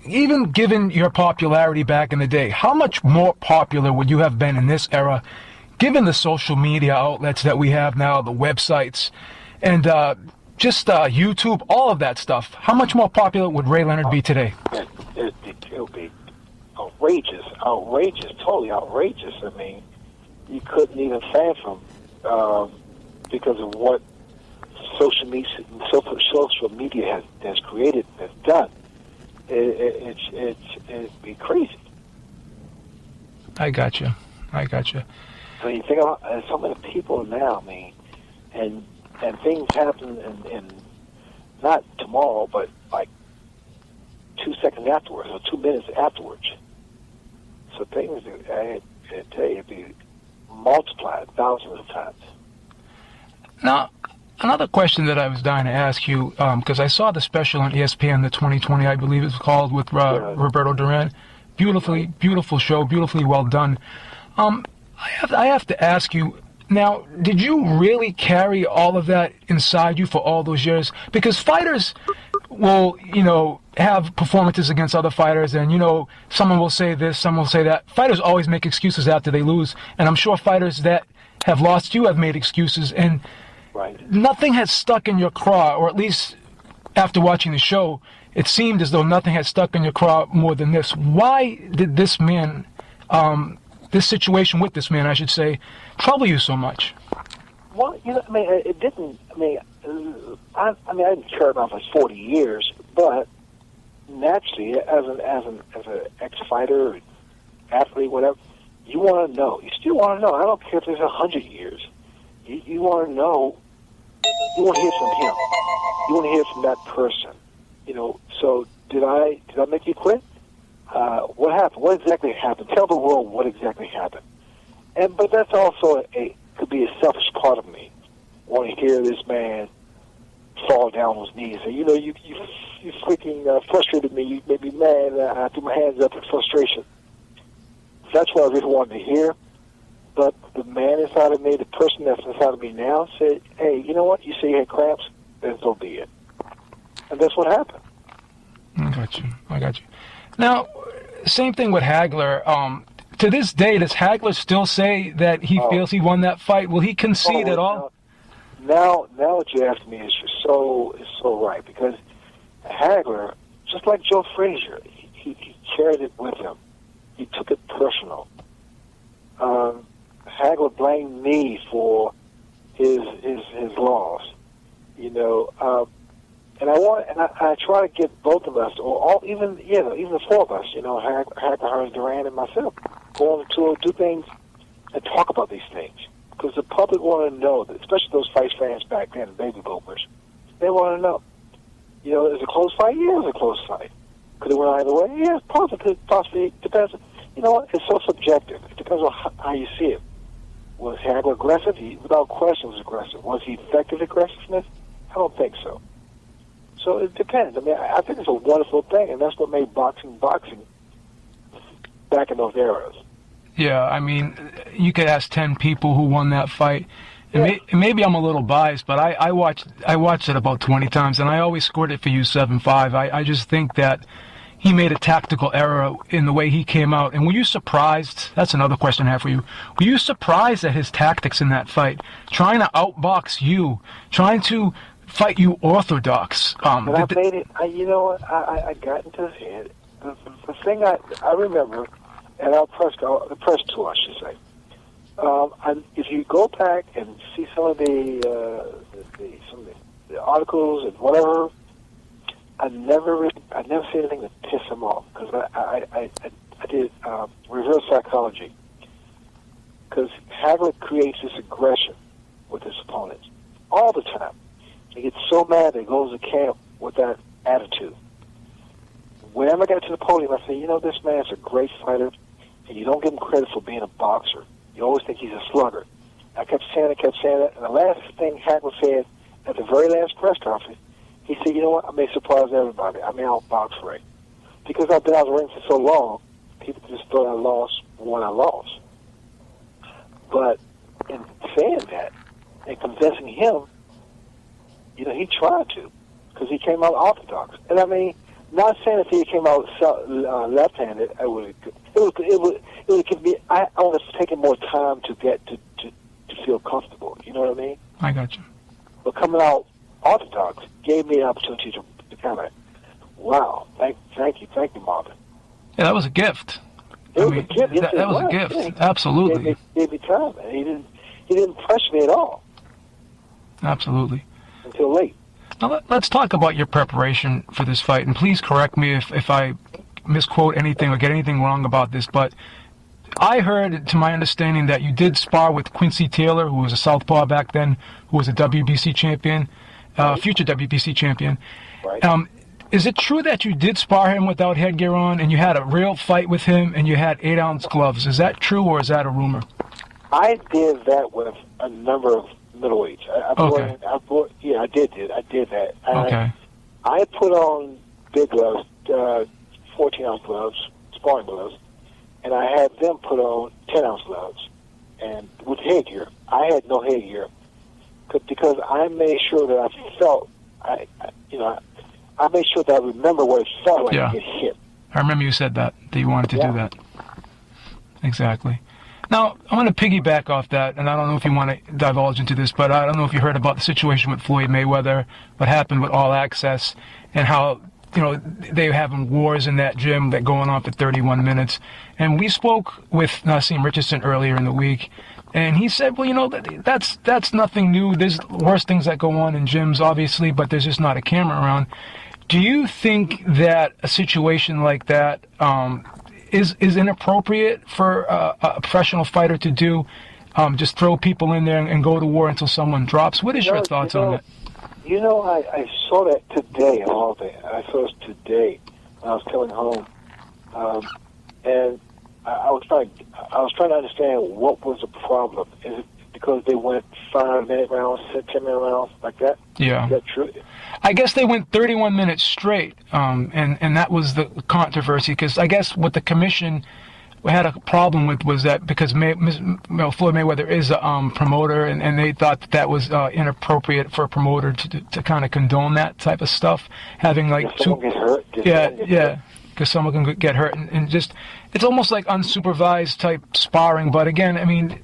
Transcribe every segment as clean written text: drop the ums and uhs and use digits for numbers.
even given your popularity back in the day, how much more popular would you have been in this era, given the social media outlets that we have now, the websites, and just YouTube, all of that stuff? How much more popular would Ray Leonard be today? It would be outrageous, totally outrageous. I mean, you couldn't even fathom because of what social media has created, has done. It'd be crazy. I got you. So you think about so many people now, I mean, and things happen in not tomorrow, but like 2 seconds afterwards or 2 minutes afterwards. So things, I tell you, it'd be multiplied thousands of times. Now, another question that I was dying to ask you, because I saw the special on ESPN, the 2020, I believe it's called, with Roberto Duran. Beautiful show, beautifully well done. I have to ask you, now, did you really carry all of that inside you for all those years? Because fighters will, have performances against other fighters, and, someone will say this, someone will say that. Fighters always make excuses after they lose, and I'm sure fighters that have lost you have made excuses, and right. Nothing has stuck in your craw, or at least after watching the show, it seemed as though nothing had stuck in your craw more than this. Why did this man, this situation with this man, I should say, trouble you so much? Well, it didn't. I didn't care about it for 40 years, but naturally, as an ex-fighter, athlete, whatever, you want to know. You still want to know. I don't care if there's 100 years. You want to know. You want to hear from him. You want to hear from that person. So did I make you quit? What happened? What exactly happened? Tell the world what exactly happened. But that's also could be a selfish part of me. Want to hear this man fall down on his knees. And, you freaking frustrated me. You made me mad. I threw my hands up in frustration. That's what I really wanted to hear. But the man inside of me, the person that's inside of me now, said, hey, you know what? You say you had cramps? Then so be it. And that's what happened. I got you. Now, same thing with Hagler. To this day, does Hagler still say that he feels he won that fight? Will he concede at all? Now what you asked me is so right, because Hagler, just like Joe Frazier, he carried it with him. He took it personal. Hagler blamed me for his loss, and I try to get both of us, or even the four of us, Hagler, Hearns, Duran, and myself, go on the tour, do things, and talk about these things, because the public want to know, especially those fight fans back then, baby boomers, they want to know. Is it a close fight? Yeah, it was a close fight. Could it went either way? Yeah, possibly. Depends. You know what? It's so subjective. It depends on how you see it. Was Hagler aggressive? He, without question, was aggressive. Was he effective aggressiveness? I don't think so. So it depends. I think it's a wonderful thing, and that's what made boxing back in those eras. Yeah, you could ask 10 people who won that fight. And maybe I'm a little biased, but I watched it about 20 times, and I always scored it for you 7-5. I just think that he made a tactical error in the way he came out. And were you surprised? That's another question I have for you. Were you surprised at his tactics in that fight? Trying to outbox you, trying to fight you orthodox. And I made it, I got into his head. The thing I remember, and the press tour, I should say, if you go back and see some of the articles and whatever, I never see anything to piss him off, because I did reverse psychology, because Hagler creates this aggression with his opponents all the time. He gets so mad that he goes to camp with that attitude. Whenever I got to the podium, I say, this man's a great fighter, and you don't give him credit for being a boxer. You always think he's a slugger. I kept saying it, and the last thing Hagler said at the very last press conference, he said, you know what, I may surprise everybody. I may outbox Ray. Because I've been out of the ring for so long, people just thought I lost when I lost. But in saying that, and convincing him, he tried to, because he came out orthodox. And Not saying if he came out left-handed, I would. It could be. I would have taken more time to get to feel comfortable. You know what I mean? I got you. But coming out orthodox gave me an opportunity to kind of, wow, thank you, Marvin. Yeah, that was a gift. It was a gift. Yes, that was a gift. Yeah. Absolutely. Gave me time, and he didn't press me at all. Absolutely. Until late. Now let's talk about your preparation for this fight, and please correct me if I misquote anything or get anything wrong about this, but I heard, to my understanding, that you did spar with Quincy Taylor, who was a southpaw back then, who was a WBC champion, future WBC champion. Right. Is it true that you did spar him without headgear on, and you had a real fight with him, and you had 8-ounce gloves? Is that true, or is that a rumor? I did that with a number of middleweights. I did that. Okay. I put on big gloves, 14-ounce gloves, sparring gloves, and I had them put on 10-ounce gloves, and with headgear. I had no headgear because I made sure that I felt, I made sure that I remember what it felt like to get hit. I remember you said that you wanted to do that. Exactly. Now, I want to piggyback off that, and I don't know if you want to divulge into this, but I don't know if you heard about the situation with Floyd Mayweather, what happened with All Access, and how, they're having wars in that gym that going on for 31 minutes. And we spoke with Nassim Richardson earlier in the week, and he said, well, that's nothing new. There's worse things that go on in gyms, obviously, but there's just not a camera around. Do you think that a situation like that is inappropriate for a professional fighter to do? Just throw people in there and go to war until someone drops? What is your thoughts on that? I saw that today, of all day. I saw it today when I was coming home, and I was trying to understand what was the problem. Is it because they went 5-minute rounds, 10-minute rounds, like that? Yeah. Is that true? I guess they went 31 minutes straight, and that was the controversy, because I guess what the commission had a problem with was that because Floyd Mayweather is a promoter, and they thought that was inappropriate for a promoter to kind of condone that type of stuff, having like someone get hurt. Because someone can get hurt, and just it's almost like unsupervised type sparring. But again, I mean,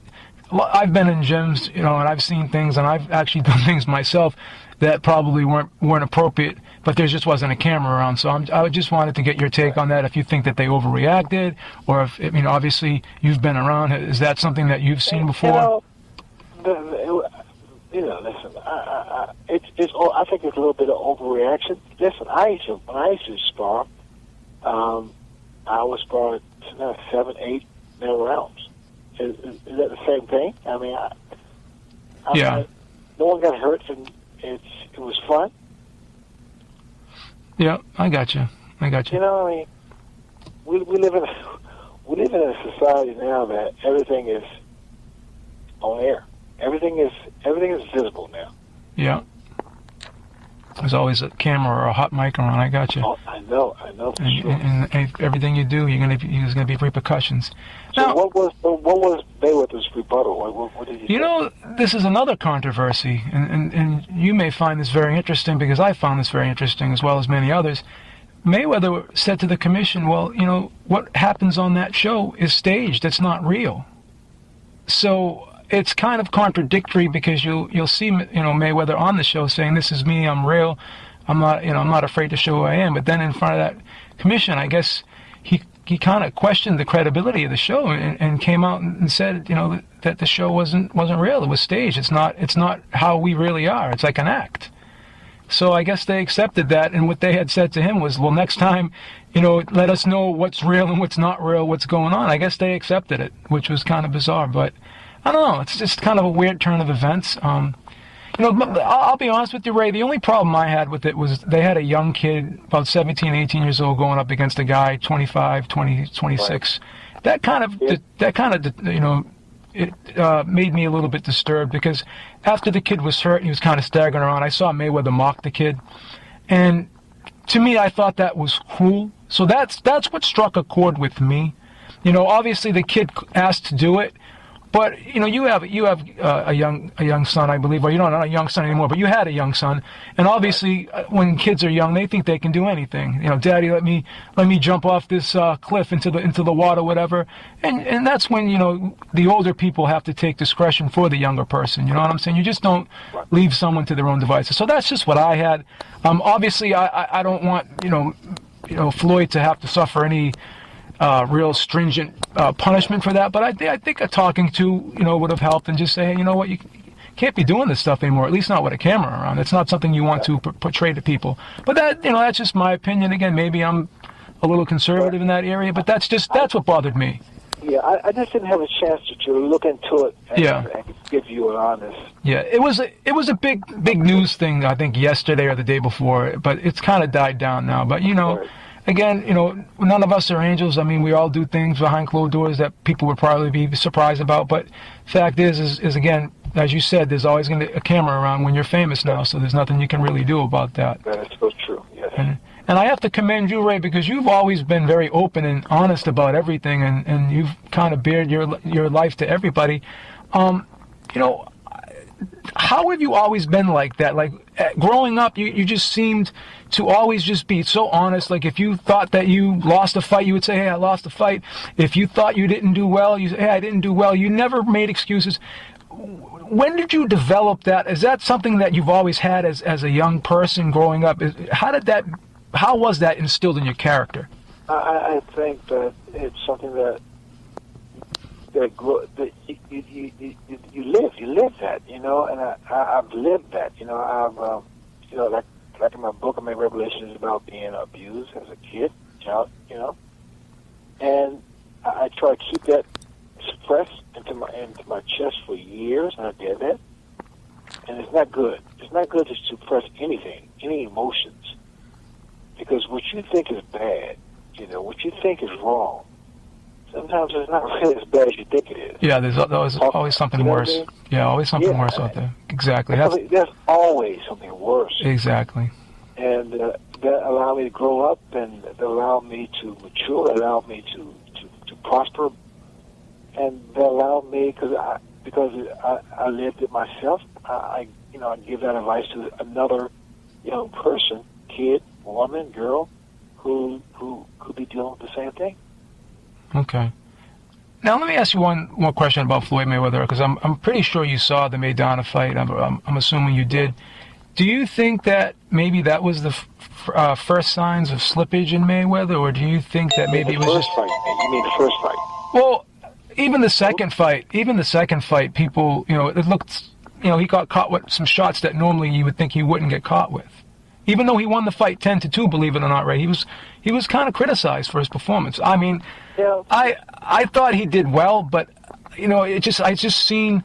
I've been in gyms, and I've seen things, and I've actually done things myself that probably weren't appropriate, but there just wasn't a camera around. So I just wanted to get your take on that, if you think that they overreacted, or if, obviously you've been around. Is that something that you've seen before? Listen, I think it's a little bit of overreaction. Listen, when I used to spar, I was sparring 7-8 minute rounds. Is that the same thing? I mean, no one got hurt, and it was fun. Yeah, I got you. We live in a society now that everything is on air. Everything is visible now. Yeah. There's always a camera or a hot mic around. I got you. Oh, I know for sure. And everything you do, there's gonna be repercussions. So now, what was Mayweather's rebuttal? What did he say? This is another controversy, and you may find this very interesting, because I found this very interesting, as well as many others. Mayweather said to the commission, well, what happens on that show is staged. It's not real. So it's kind of contradictory, because you'll see Mayweather on the show saying, this is me, I'm real, I'm not afraid to show who I am. But then in front of that commission, I guess he kind of questioned the credibility of the show, and came out and said, that the show wasn't real. It was staged. It's not how we really are. It's like an act. So I guess they accepted that, and what they had said to him was, well, next time, let us know what's real and what's not real, what's going on. I guess they accepted it, which was kind of bizarre, but I don't know. It's just kind of a weird turn of events. I'll be honest with you, Ray. The only problem I had with it was they had a young kid, about 17, 18 years old, going up against a guy 25, 20, 26. Right. That kind of made me a little bit disturbed, because after the kid was hurt and he was kind of staggering around, I saw Mayweather mock the kid, and to me, I thought that was cruel. So that's what struck a chord with me. Obviously the kid asked to do it, But you have a young son, I believe, or you don't have a young son anymore, but you had a young son, and obviously when kids are young, they think they can do anything. Daddy, let me jump off this cliff into the water, whatever, and that's when the older people have to take discretion for the younger person. You know what I'm saying? You just don't leave someone to their own devices. So that's just what I had. Obviously, I don't want Floyd to have to suffer any real stringent punishment for that, but I think a talking to would have helped, and just say, hey, you know what, you can't be doing this stuff anymore, at least not with a camera around. It's not something you want to portray to people. But that's just my opinion. Again, maybe I'm a little conservative in that area, but that's what bothered me. Yeah, I just didn't have a chance to look into it and give you an honest. Yeah, it was a big news thing, I think, yesterday or the day before, but it's kind of died down now. But Right. Again, none of us are angels. I mean, we all do things behind closed doors that people would probably be surprised about. But fact is again, as you said, there's always going to be a camera around when you're famous now, so there's nothing you can really do about that. That's so true, yes. And I have to commend you, Ray, because you've always been very open and honest about everything, and you've kind of bared your life to everybody. How have you always been like that? Like, growing up, you just seemed to always just be so honest. Like, if you thought that you lost a fight, you would say, hey, I lost a fight. If you thought you didn't do well, you say, hey, I didn't do well. You never made excuses. When did you develop that? Is that something that you've always had as a young person growing up? How was that instilled in your character? I think that it's something that you live that, and I've lived that, I've, like in my book, I made revelations about being abused as a kid, child, and I try to keep that suppressed into my chest for years, and I did that, and it's not good. It's not good to suppress anything, any emotions, because what you think is bad, what you think is wrong, sometimes it's not really as bad as you think it is. Yeah, there's always something worse. I mean? Yeah, always something worse out there. Exactly. There's always something worse. Exactly. And that allowed me to grow up, and that allowed me to mature, that allowed me to prosper, and that allowed me, because I lived it myself, I give that advice to another young person, kid, woman, girl, who could be dealing with the same thing. Okay. Now let me ask you one more question about Floyd Mayweather, because I'm pretty sure you saw the Maidana fight. I'm assuming you did. Do you think that maybe that was the first signs of slippage in Mayweather, or do you think that maybe it was just... You mean the first fight? Well, even the second fight, people, it looked, he got caught with some shots that normally you would think he wouldn't get caught with. Even though he won the fight 10-2, believe it or not, Ray, he was kind of criticized for his performance. I mean, yeah. I thought he did well, but I just seen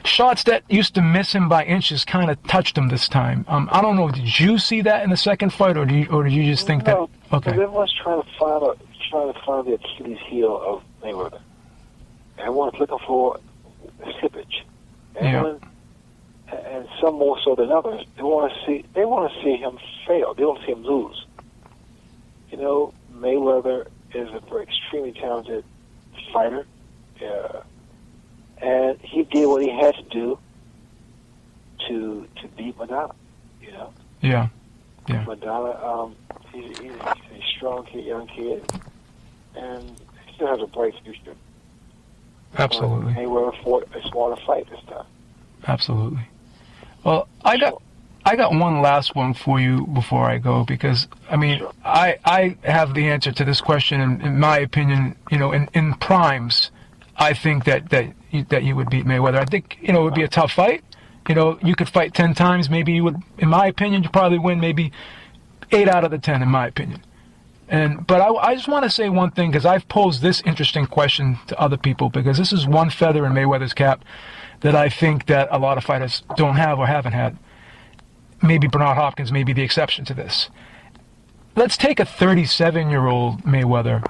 shots that used to miss him by inches kind of touched him this time. I don't know. Did you see that in the second fight, or did you just think that? Okay. Everyone's trying to find the Achilles heel of Mayweather. Everyone's looking for slippage. And some more so than others. They want to see him fail. They want to see him lose. Mayweather is a very extremely talented fighter, and he did what he had to do to beat Madonna. Yeah. Madonna, he's a strong kid, young kid, and he still has a bright future. Absolutely. Mayweather fought a smaller fight this time. Absolutely. Well, I got one last one for you before I go, because I mean, sure. I have the answer to this question, in my opinion. In primes, I think that you would beat Mayweather. I think it would be a tough fight. You could fight 10 times, maybe you would. In my opinion, you probably win maybe 8 out of the 10, in my opinion. But I just want to say one thing, because I've posed this interesting question to other people, because this is one feather in Mayweather's cap that I think that a lot of fighters don't have or haven't had. Maybe Bernard Hopkins may be the exception to this. Let's take a 37-year-old Mayweather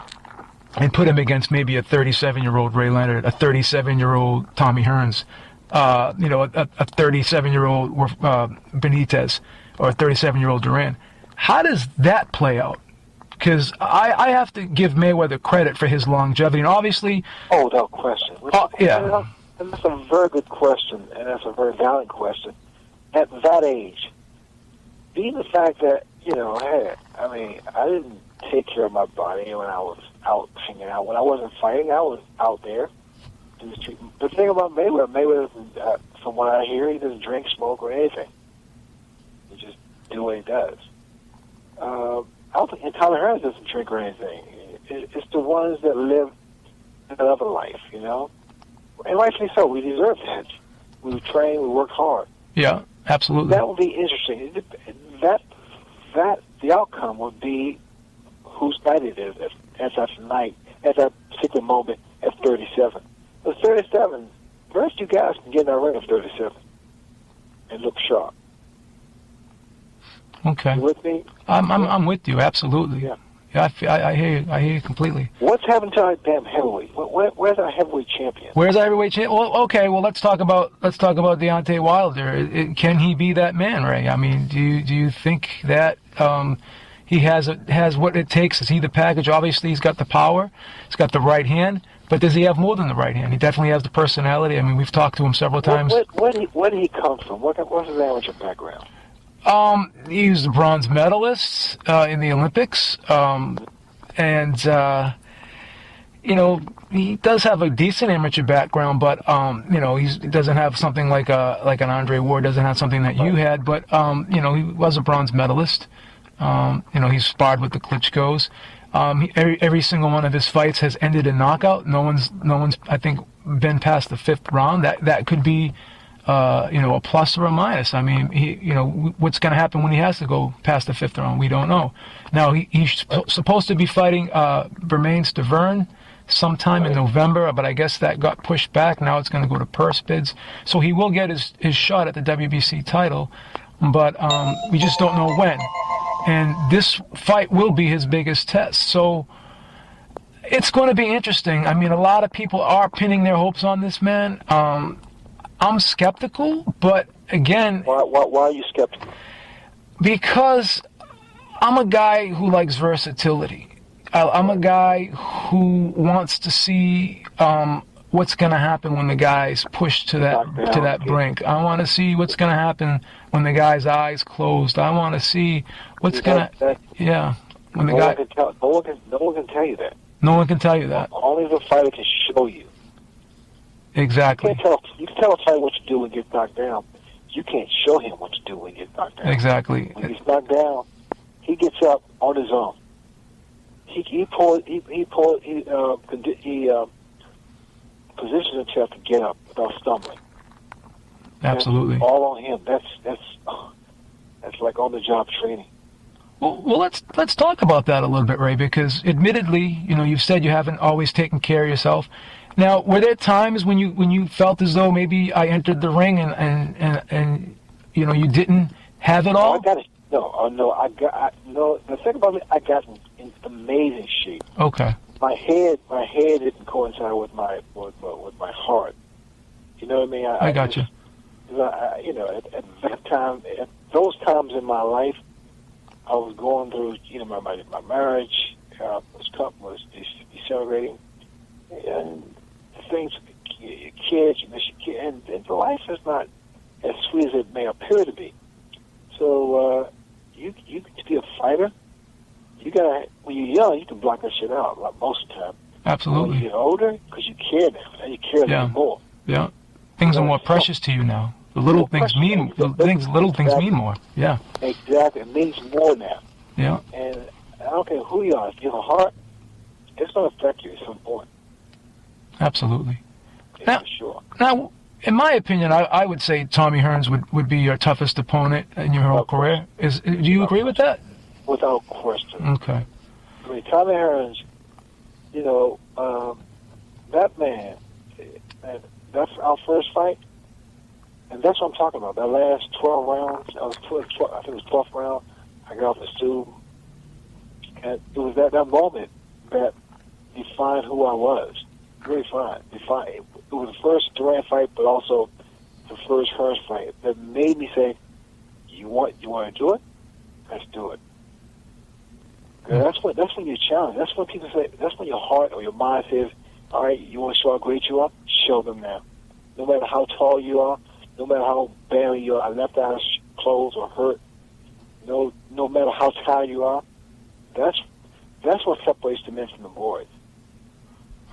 and put him against maybe a 37-year-old Ray Leonard, a 37-year-old Tommy Hearns, a 37-year-old Benitez, or a 37-year-old Duran. How does that play out? Because I have to give Mayweather credit for his longevity, and obviously... Oh, without question. Yeah. And that's a very good question, and that's a very valid question. At that age, being the fact that, hey, I mean, I didn't take care of my body when I was out hanging out. When I wasn't fighting, I was out there. The thing about Mayweather, from what I hear, he doesn't drink, smoke, or anything. He just do what he does. I don't think, and Tommy Hearns doesn't drink or anything. It's the ones that live another life, And rightfully so. We deserve that. We train, we work hard. Yeah, absolutely. That would be interesting. The outcome would be whose night it is at that night, at that particular moment at 37. But 37, very few guys can get in that ring at 37 and look sharp. Okay. You with me? I'm with you, absolutely. Yeah. Yeah, I hear you. I hear you completely. What's happened to our damn heavyweight? Where's our heavyweight champion? Where's our heavyweight champion? Well, okay. Well, let's talk about Deontay Wilder. Can he be that man, Ray? I mean, do you think that he has what it takes? Is he the package? Obviously, he's got the power. He's got the right hand. But does he have more than the right hand? He definitely has the personality. I mean, we've talked to him several times. Where did he come from? What's his amateur background? He was a bronze medalist in the Olympics, and he does have a decent amateur background, but he doesn't have something like an Andre Ward, doesn't have something that you had, but he was a bronze medalist. He's sparred with the Klitschko's. Every single one of his fights has ended in knockout. No one's I think been past the fifth round. That could be a plus or a minus. I mean, what's going to happen when he has to go past the fifth round? We don't know. Now, he's supposed to be fighting Duran sometime in November, but I guess that got pushed back. Now it's going to go to purse bids. So he will get his shot at the WBC title, but we just don't know when. And this fight will be his biggest test. So it's going to be interesting. I mean, a lot of people are pinning their hopes on this man. I'm skeptical, but again... Why are you skeptical? Because I'm a guy who likes versatility. I'm a guy who wants to see what's going to happen when the guy's pushed to that brink. I want to see what's going to happen when the guy's eyes closed. I want to see what's going to... Yeah. When the guy... No one can tell you that. No one can tell you that. Only the fighter can show you. Exactly. You can tell a fighter what to do when he gets knocked down. You can't show him what to do when he gets knocked down. Exactly. When he's knocked down, he gets up on his own. He positions himself to get up without stumbling. Absolutely. That's all on him. That's like on the job training. Well, let's talk about that a little bit, Ray, because admittedly, you've said you haven't always taken care of yourself. Now, were there times when you felt as though maybe I entered the ring and you didn't have it all? The thing about me, I got in amazing shape. Okay. My head didn't coincide with my heart. You know what I mean? I got you. At that time, at those times in my life, I was going through, my marriage was decelerating, and things, kids, and life is not as sweet as it may appear to be. So you to be a fighter, you gotta. When you're young, you can block that shit out like most of the time. Absolutely. When you get older, because you care now, and you care a little more. Yeah. Things are more precious to you now. The little things mean more. Yeah. Exactly. It means more now. Yeah. And I don't care who you are. If you have a heart, it's going to affect you at some point. Absolutely. Yeah, for sure. Now, in my opinion, I would say Tommy Hearns would be your toughest opponent in your whole career. Do you agree with that? Without question. Okay. I mean, Tommy Hearns, that man, that's our first fight, and that's what I'm talking about. That last 12 rounds, I think it was 12th round, I got off the stool, and it was that moment that defined who I was. Really defined. It was the first Duran fight, but also the first Hearns fight that made me say, you want to do it? Let's do it. That's when you're challenged. That's when people say, that's when your heart or your mind says, all right, you want to show how great you are? Show them now. no matter how tall you are, no matter how barely your left eye closed or hurt, no matter how tired you are, that's what separates the men from the boys.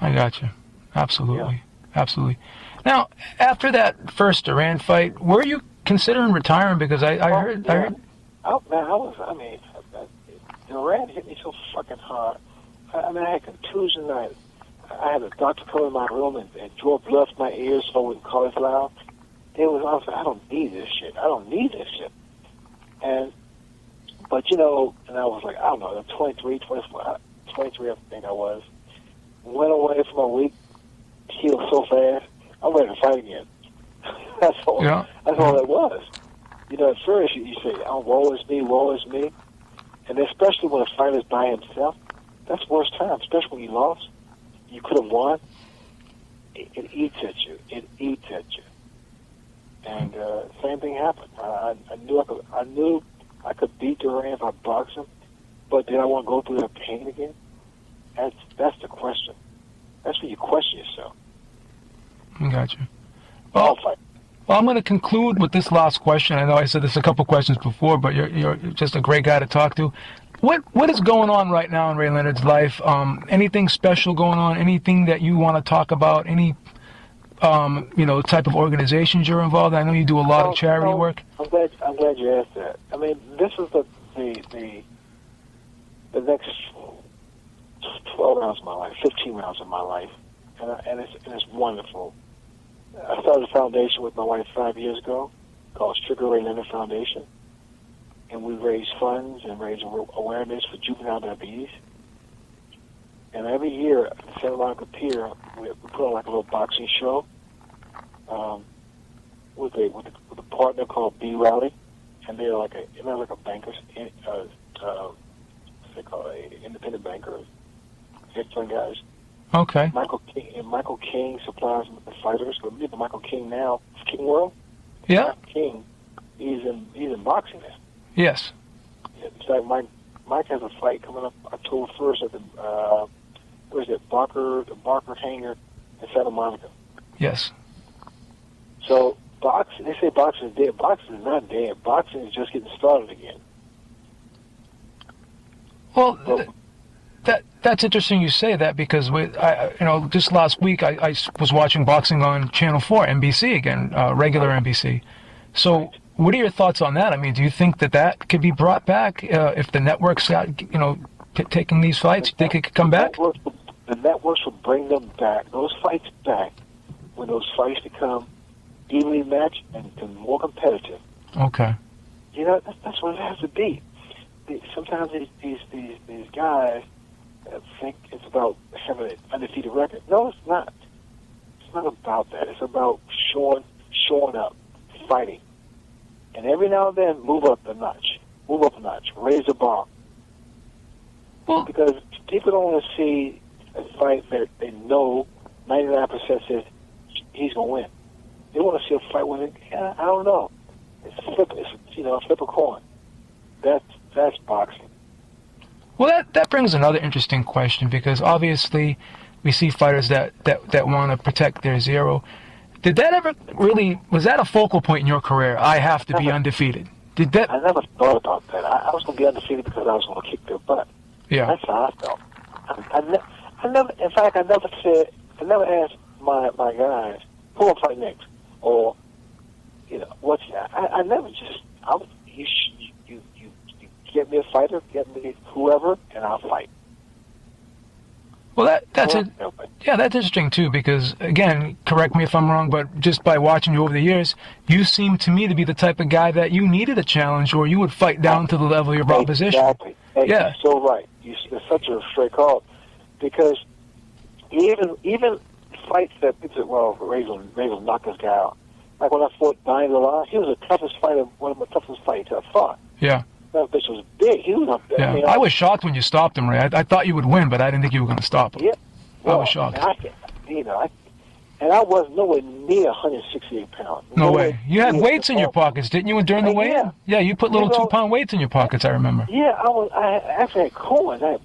I got you. Absolutely. Yeah. Absolutely. Now, after that first Duran fight, were you considering retiring? Because I heard. Duran hit me so fucking hard. I had contusion. I had a doctor come in my room and draw blood from my ears so I wouldn't call it loud. I was like, I don't need this shit. But and I was like, I don't know, 23, 24, 23, I think I was. Went away for a week, healed so fast, I'm ready to fight again. That's all it was. At first you say, oh, woe is me. And especially when a fighter's by himself, that's the worst time, especially when you lost. You could have won. It eats at you. And same thing happened. I knew I could beat Duran if I boxed him, but did I want to go through that pain again? That's the question. That's when you question yourself. I got you. Well, I'm going to conclude with this last question. I know I said this a couple questions before, but you're just a great guy to talk to. What is going on right now in Ray Leonard's life? Anything special going on? Anything that you want to talk about? Any type of organizations you're involved in? I know you do a lot of charity work. I'm glad you asked that. I mean, this is the next 12 rounds of my life, 15 rounds of my life, and it's wonderful. I started a foundation with my wife 5 years ago called Sugar Ray Leonard Foundation, and we raise funds and raise awareness for juvenile diabetes. And every year at the Santa Monica Pier, we put on like a little boxing show with a partner called B Rally, and they're like a bankers, they call it independent bankers, hedge fund guys. Okay. Michael King supplies the fighters. Remember Michael King now, King World. Yeah. Michael King, he's in boxing now. Yes. It's like Mike has a fight coming up October 1st at the Barker Hangar in Santa Monica. Yes. So they say boxing is dead. Boxing is not dead. Boxing is just getting started again. Well, that's interesting you say that, because just last week I was watching boxing on Channel 4, NBC again, regular NBC. So what are your thoughts on that? I mean, do you think that could be brought back if the networks got, taking these fights? They could come back? The networks will bring them back, those fights back, when those fights become evenly matched and more competitive. Okay. That's what it has to be. Sometimes these guys think it's about having an undefeated record. No, it's not. It's not about that. It's about showing up, fighting. And every now and then, move up a notch, raise the bar. Well, because people don't want to see a fight that they know 99% says he's going to win. They want to see a fight where I don't know. It's a flip a coin. That's boxing. Well, that brings another interesting question, because obviously we see fighters that want to protect their zero. Did that ever was that a focal point in your career? I have to be undefeated. Did that? I never thought about that. I was going to be undefeated because I was going to kick their butt. Yeah. That's how I felt. I never. In fact, I never asked my guys who will fight next, or what's that. I never just. You get me a fighter, get me whoever, and I'll fight. Well, that's interesting too, because again, correct me if I'm wrong, but just by watching you over the years, you seem to me to be the type of guy that you needed a challenge, or you would fight down to the level of your opposition. Exactly. Hey, yeah. You're so right. You're such a straight call, because even fights that Ray will knock this guy out. Like when I fought Dying Duran, he was the toughest fighter, one of the toughest fights I fought. Yeah. That bitch was big. He was up there. Yeah. I was shocked when you stopped him, Ray. I thought you would win, but I didn't think you were going to stop him. Yeah. Well, I was shocked. And I was nowhere near 168 pounds. No way. You had weights in your pockets, didn't you, during the weigh-in? Yeah, you put little 2-pound weights in your pockets, I remember. Yeah, I actually had coins. That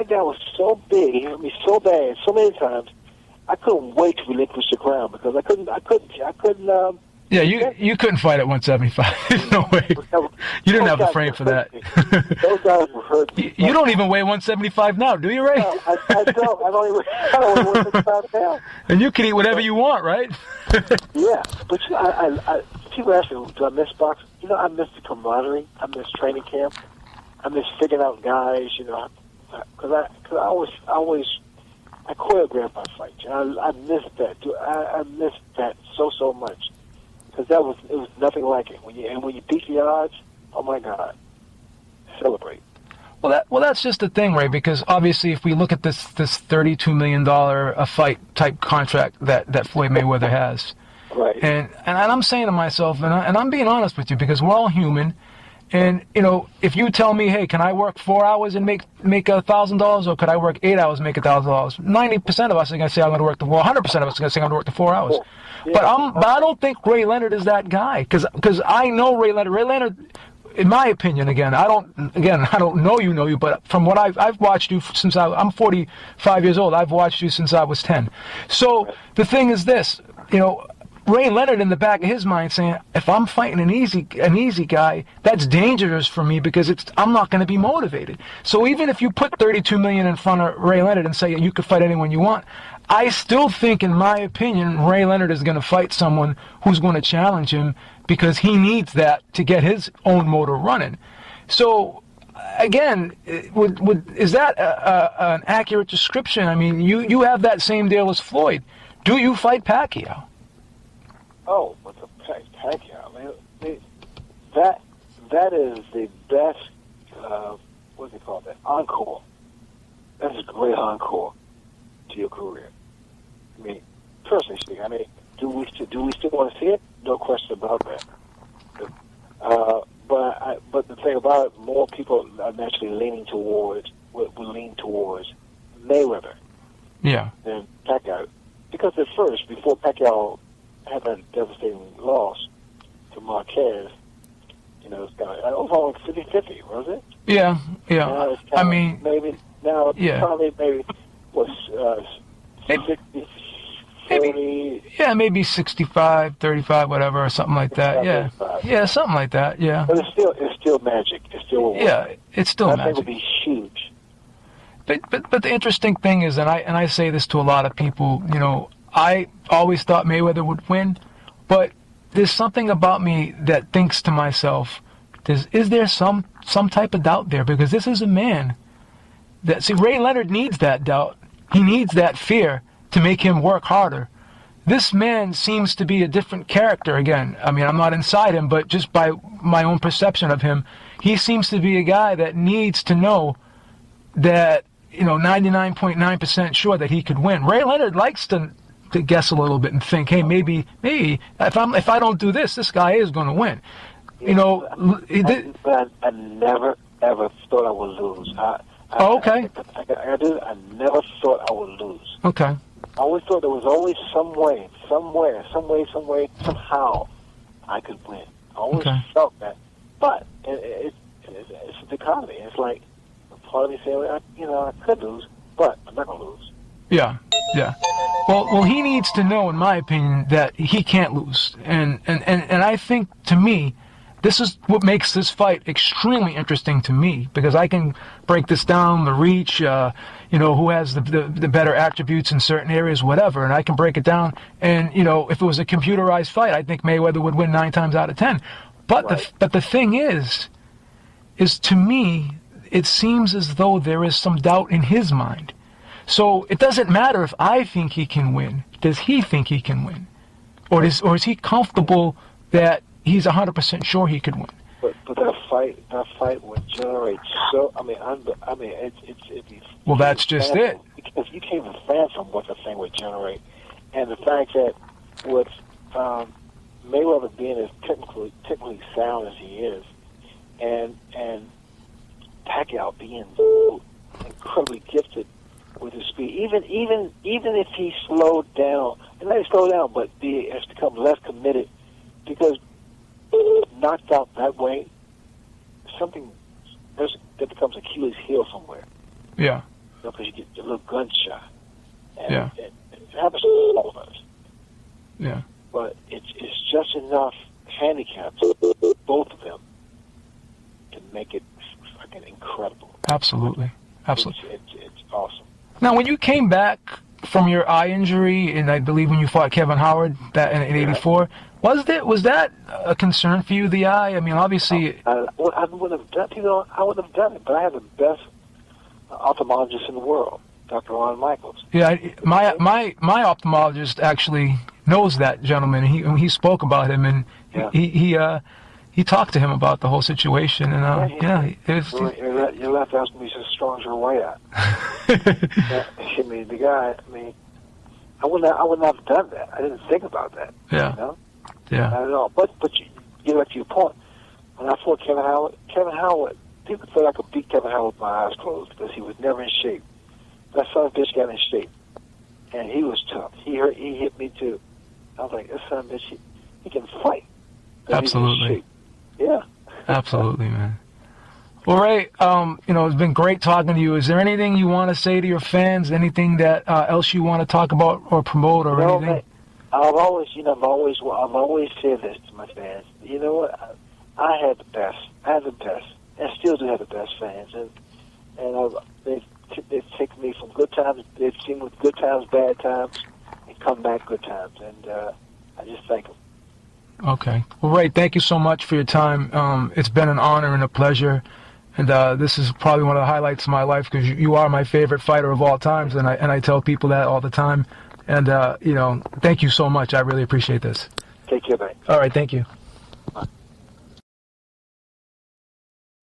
guy was so big. He hit me so bad, so many times. I couldn't wait to relinquish the crown because I couldn't. Yeah, you couldn't fight at 175. There's no way. You didn't have the frame for that. Those guys were hurt. You don't even weigh 175 now, do you, Ray? No, I don't. I don't weigh 175 now. And you can eat whatever you want, right? Yeah, but I people ask me, do I miss boxing? I miss the camaraderie. I miss training camp. I miss figuring out guys. Because I always choreograph my fights. I miss that. I miss that so much. Because it was nothing like it. When you beat the odds, oh my God, celebrate. Well, that's just the thing, Ray. Because obviously, if we look at this $32 million a fight type contract that Floyd Mayweather has, right? And I'm saying to myself, and I'm being honest with you, because we're all human. And if you tell me, hey, can I work 4 hours and make $1,000, or could I work 8 hours and make $1,000? 90% of us are going to say I'm going to work the 4. 100% of us are going to say I'm going to work the 4 hours. Yeah. But I don't think Ray Leonard is that guy, because I know Ray Leonard. Ray Leonard, in my opinion, I don't know you, but from what I've watched you since I'm 45 years old. I've watched you since I was 10. So the thing is this, Ray Leonard in the back of his mind saying, if I'm fighting an easy guy, that's dangerous for me because I'm not going to be motivated. So even if you put $32 million in front of Ray Leonard and say you could fight anyone you want, I still think, in my opinion, Ray Leonard is going to fight someone who's going to challenge him because he needs that to get his own motor running. So again, is that an accurate description? I mean, you have that same deal as Floyd. Do you fight Pacquiao? Oh, with the Pacquiao, man, that is the best. What do they call that? Encore. That's a great encore to your career. I mean, personally speaking, do we still want to see it? No question about that. But the thing about it, more people are naturally leaning towards will lean towards Mayweather. Yeah. Than Pacquiao, because at first, before Pacquiao had that devastating loss to Marquez, it's kind of overall 50-50, was it? Yeah. Maybe now yeah. Probably maybe was 60, 40. Yeah, maybe 65, 35, whatever, or something like that. Yeah. 35. Yeah, something like that. Yeah. But it's still magic. It's still it's still magic. I think it would be huge. But the interesting thing is, and I say this to a lot of people, I always thought Mayweather would win, but there's something about me that thinks to myself, is there some type of doubt there? Because this is a man that, Ray Leonard needs that doubt. He needs that fear to make him work harder. This man seems to be a different character again. I mean, I'm not inside him, but just by my own perception of him, he seems to be a guy that needs to know that, 99.9% sure that he could win. Ray Leonard likes to guess a little bit and think, hey, maybe if I don't do this guy is going to win. But I never ever thought I would lose. Okay. I never thought I would lose. Okay. I always thought there was always some way, somehow I could win. I always felt that. But it's a dichotomy. It's like part of me saying, I could lose, but I'm not going to lose. Yeah. Well, he needs to know, in my opinion, that he can't lose. And I think, to me, this is what makes this fight extremely interesting to me, because I can break this down, the reach, who has the better attributes in certain areas, whatever, and I can break it down. And, if it was a computerized fight, I think Mayweather would win 9 times out of 10. But the thing is to me, it seems as though there is some doubt in his mind. So it doesn't matter if I think he can win. Does he think he can win? Or is he comfortable that he's 100% sure he could win? But that fight would generate so. It'd be. Well, that's just it. Because you can't even fathom what the thing would generate, and the fact that with Mayweather being as technically sound as he is, and Pacquiao being incredibly gifted with his speed, even if he slowed down, and not slow down, but has become less committed, because knocked out that way, that becomes Achilles' heel somewhere. Yeah. Because you get a little gunshot. And Yeah. it happens to all of us. Yeah. But it's just enough handicaps, both of them, to make it fucking incredible. Absolutely. Absolutely. It's awesome. Now, when you came back from your eye injury, and I believe when you fought Kevin Howard that in '84, was that a concern for you, the eye? I mean, obviously. I wouldn't have done, I wouldn't have done it, but I have the best ophthalmologist in the world, Dr. Ron Michaels. Yeah, my ophthalmologist actually knows that gentleman. He spoke about him, and he talked to him about the whole situation, and your left eye to be so strong as your right eye. I mean, the guy. I mean, I wouldn't have done that. I didn't think about that. Yeah. You know? Yeah. Not at all. But you get back to your point. When I fought Kevin Howard, people thought I could beat Kevin Howard with my eyes closed because he was never in shape. That son of a bitch got in shape, and he was tough. He hit me too. I was like, this son of a bitch, he can fight. Absolutely. Yeah. Absolutely, man. Well, Ray, it's been great talking to you. Is there anything you want to say to your fans? Anything that else you want to talk about or promote or anything? Man, I've always said this to my fans. You know what? I had the best. I had the best, and still do have the best fans. And they've taken me from good times. They've seen me with good times, bad times, and come back good times. And I just thank them. Okay. Well, Ray, thank you so much for your time. It's been an honor and a pleasure. And this is probably one of the highlights of my life because you are my favorite fighter of all times, and I tell people that all the time. And thank you so much. I really appreciate this. Take care, man. All right, thank you.